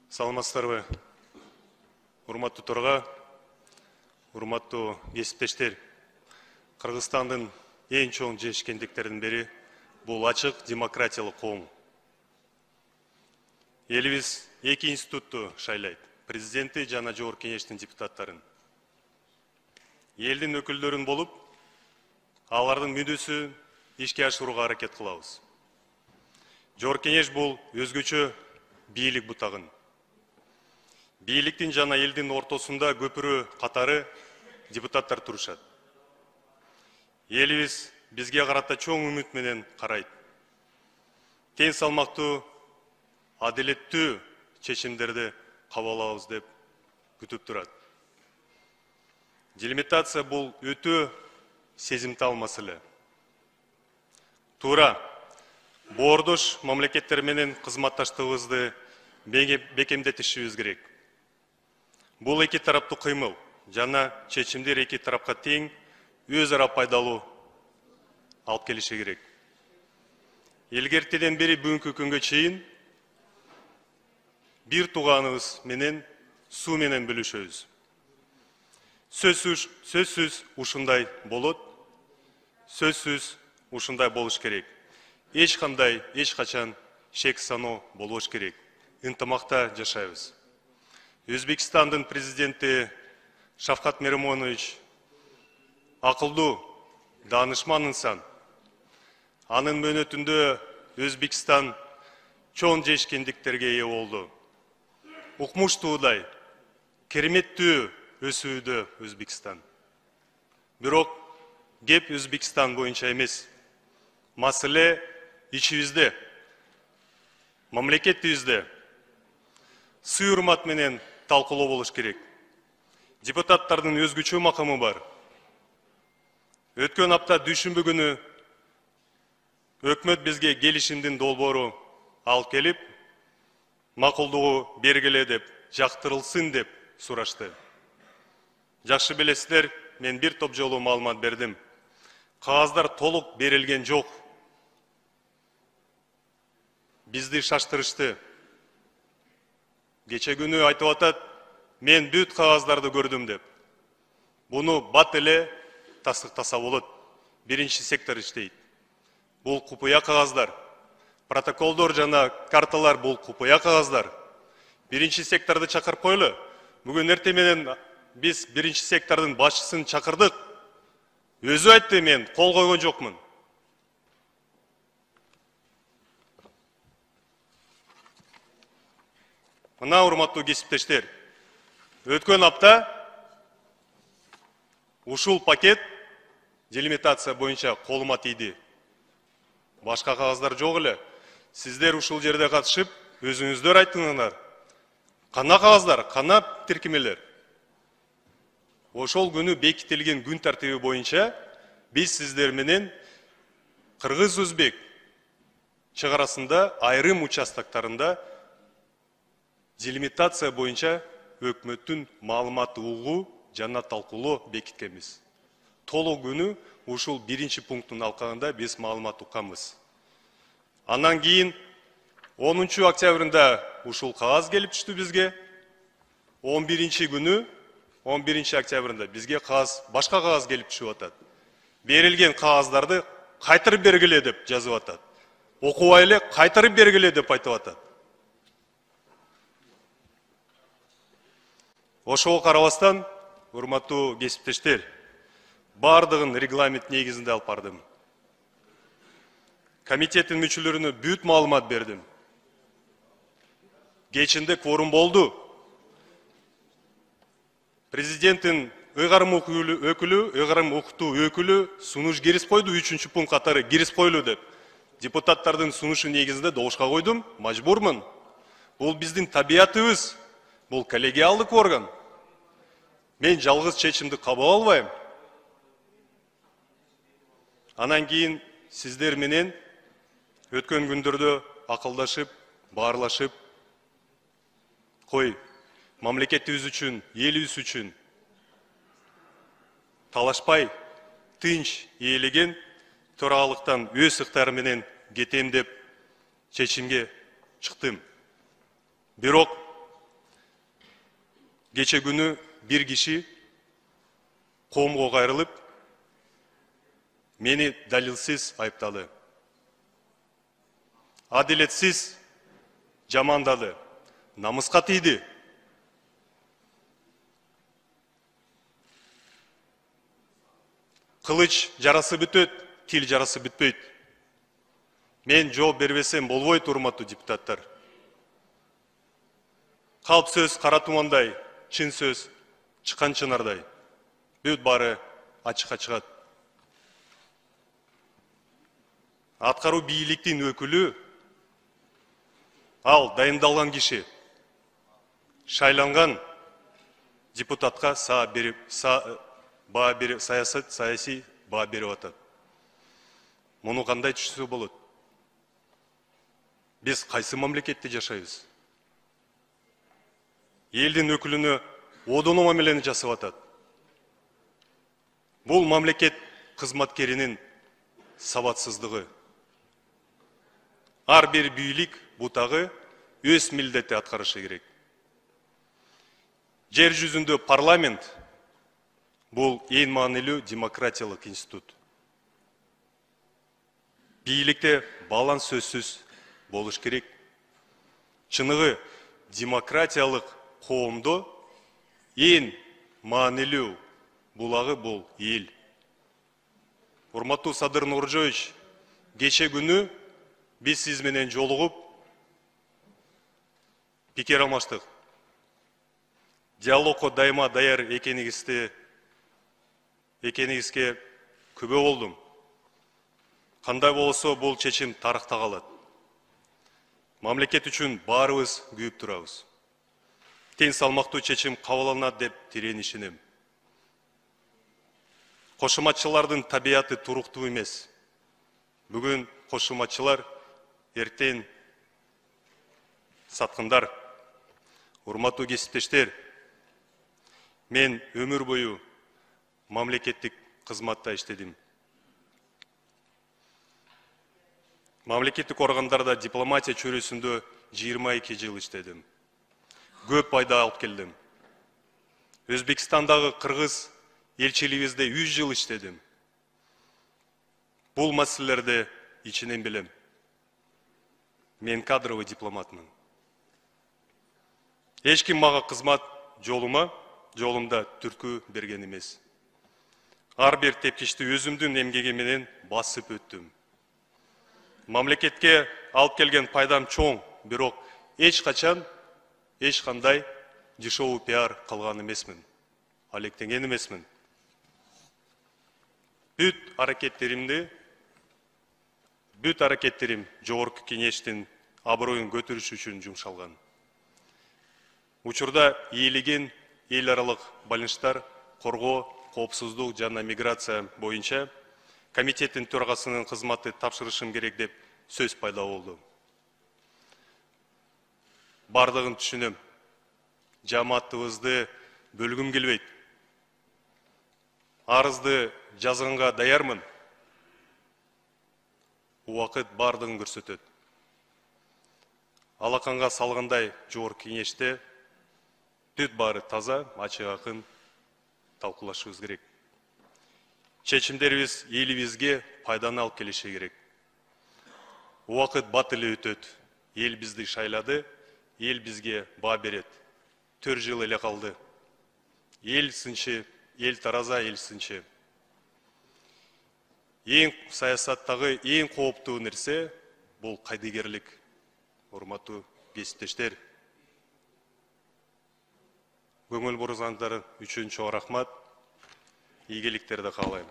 Саламатсыздарбы? Урматтуу төрага, урматтуу кесиптештер. Кыргызстандын эң чоң жетишкендиктеринин бири бул ачык демократиялык коом. Элибиз эки институтту шайлайт: президенти жана жогорку кеңештин депутаттарын. Элдин өкүлдөрүн болуп, алардын мүддөсүн ишке ашырууга аракет кылабыз. Жогорку кеңеш бул өзгөчө бийлик бутагын. Бийликтин жана элдин ортосунда көпүрө катары депутаттар турушат. Элибиз бизге карата чоң үмүт менен карайт. Тең салмактуу, адилеттүү чечимдерди кабыл алабыз деп күтүп турат. Делимитация бул өтө сезимтал маселе. Туура, боордош мамлекеттер менен кызматташтыгыбызды бекемдетишибиз керек. Бул эки тараптуу кыймыл жана чечимдер эки тарапка тең өз ара пайдалуу алып келиши керек. Илгертеден бери бүгүнкү күнгө чейин бир тууганыбыз менен суу менен бөлүшөбүз. Сөзсүз ушундай болот, сөзсүз ушундай болуш керек. Эч качан шек саноо болбош керек. Ынтымакта жашайбыз. Өзбекстандын президенти Шавкат Миромонович акылдуу, данышман инсан. Анын мөөнөтүндө Өзбекстан чоң жетишкендиктерге ээ болду. Укмуштуудай, кереметтүү өсүүдө Өзбекстан. Бирок кеп Өзбекстан боюнча эмес. Маселе ичибизде, мамлекетибизде. Сый урмат менен талкуулоо болуш керек. Депутаттардын өзгөчө макамы бар. Өткөн апта дүйшөмбү күнү өкмөт бизге келишимдин долбоору алып келип, макулдугу бергиле деп, жактырылсын деп сурашты. Жакшы билесиздер, мен бир топ жолу маалымат бердим. Кагаздар толук берилген жок. Бизди шаштырышты. Кече күнү айтып атат, мен бүт кагаздарды көрдүм деп. Буну бат эле тастыктаса болот. Биринчи сектор иштейт. Бул купуя кагаздар. Протоколдор жана карталар бул купуя кагаздар. Биринчи секторду чакырып койлу. Бүгүн эртең менен биз биринчи сектордун башчысын чакырдык. Өзү айтты, мен кол койгон жокмун. Мына урматтуу кесиптештер, өткөн апта ушул пакет делимитация боюнча колума тийди. Башка кагаздар жок эле. Сиздер ушул жерде катышып, өзүңүздөр айттыңыздар. Кана кагаздар, кана тиркемелер. Ошол күнү бекитилген күн тартиби боюнча биз сиздер менен кыргыз-өзбек чыгарасында айрым участоктарында делимитация боюнча өкмөттүн маалыматты угуу жана талкуулоо бекиткенбиз. Толук күнү ушул биринчи пункттун алкагында биз маалымат укканбыз. Андан кийин 10 октябрында ушул кагаз келип түштү бизге. 11 күнү 11 октябрында бизге башка кагаз келип түшүп атат. Берилген кагаздарды кайтарып бергиле деп жазып атат. Окубай эле кайтарып бергиле деп айтып атат. Ошого карабастан, урматтуу кесиптештер, бардыгын регламент негизинде алып бардым. Комитеттин мүчөлөрүнө бүт маалымат бердим. Кечинде кворум болду. Президенттин ыйгарым укуктуу өкүлү сунуш кирип койду, 3 пункт катары кирип койлу деп. Депутаттардын сунушу негизинде добушка койдум, мажбурмун. Бул биздин табиятыбыз, бул коллегиалдык орган. Мен жалгыз чечимди кабыл албайм. Анан кийин сиздер менен өткөн күндөрдө акылдашып, баарлашып, мамлекетибиз үчүн, элибиз үчүн талашпай, тынч ээлеген төрагалыктан өз ыктыяры менен кетем деп чечимге чыктым. Бирок Geçe günü bir kişi коомго кайрылып, meni dalilsiz ayıptadı. Adaletsiz jamandadı. Намыска тийди. Кылыч жарасы бүтөт, тил жарасы бүтпөйт. Мен жооп бербесем болбойт, урматтуу депутаттар. Калп сөз кара тумандай, чын сөз чыккан чынардай. Бүт бары ачыкка чыгат. Аткаруу бийликтин өкүлү ал дайындалган киши шайланган депутатка саясий баа берип атат. Муну кандай түшүнсө болот? Биз кайсы мамлекетте жашайбыз? Элдин өкүлүнө одоно мамилени жасап атат. Бул мамлекет кызматкеринин сабатсыздыгы. Ар бир бийлик бутагы өз милдетти аткарышы керек. Жер жүзүндө парламент бул эң маанилүү демократиялык институт. Бийликте баланс сөзсүз болуш керек. Чыныгы демократиялык коомдо эң маанилүү булагы бул эл. Урматтуу Садыр Нуржоевич, кече күнү биз сиз менен жолугуп пикир алмаштык. Диалогко дайыма даяр экенигизге күбө болдум. Кандай болсо бул чечим тарыхта калат. Мамлекет үчүн баарыбыз күйүп турабыз. Тең салмактуу чечим кабыл алынат деп терең ишенем. Кошуматчылардын табияты туруктуу эмес. Бүгүн кошуматчылар, эртең саткындар. Урматтуу кесиптештер, мен өмүр бою мамлекеттик кызматта иштедим. Мамлекеттик органдарда дипломатия чөйрөсүндө 22 жыл иштедим. Көп пайда алып келдим. Өзбекстандагы кыргыз элчилигибизде 100 жыл иштедим. Бул маселелерди ичинен билем. Мен кадровый дипломатмын. Эч ким мага кызмат жолумда түрткү берген эмес. Ар бир тепкичти өзүмдүн эмгеги менен басып өттүм. Мамлекетке алып келген пайдам чоң, бирок эч кандай дешевый пиар кылган эмесмин. Алектенген эмесмин. Бүт аракеттерим жогорку кеңештин аброюн көтөрүш үчүн жумшалган. Учурда ээлеген эл аралык байланыштар коргоо, коопсуздук жана миграция боюнча комитеттин төрагасынын кызматы тапшырышым керек деп сөз пайда болду. Бардыгын түшүнөм. Жамаатыбызды бөлгүм келбейт. Арызды жазганга даярмын. Убакыт бардыгын көрсөтөт. Алаканга салгандай жогорку кеңеште бүт баары таза, ачык акын талкуулашыбыз керек. Чечимдерибиз элибизге пайданы алып келиши керек. Убакыт бат эле өтөт. Эл бизди шайлады, эл бизге баа берет. 4 жыл эле калды. Эл сынчы, эл тараза, эл сынчы. Эң саясаттагы эң кооптуу нерсе бул кайдыгерлик. Урматтуу кесиптештер, көңүл бургандар үчүн чоң рахмат. Ийгиликтерди каалайм.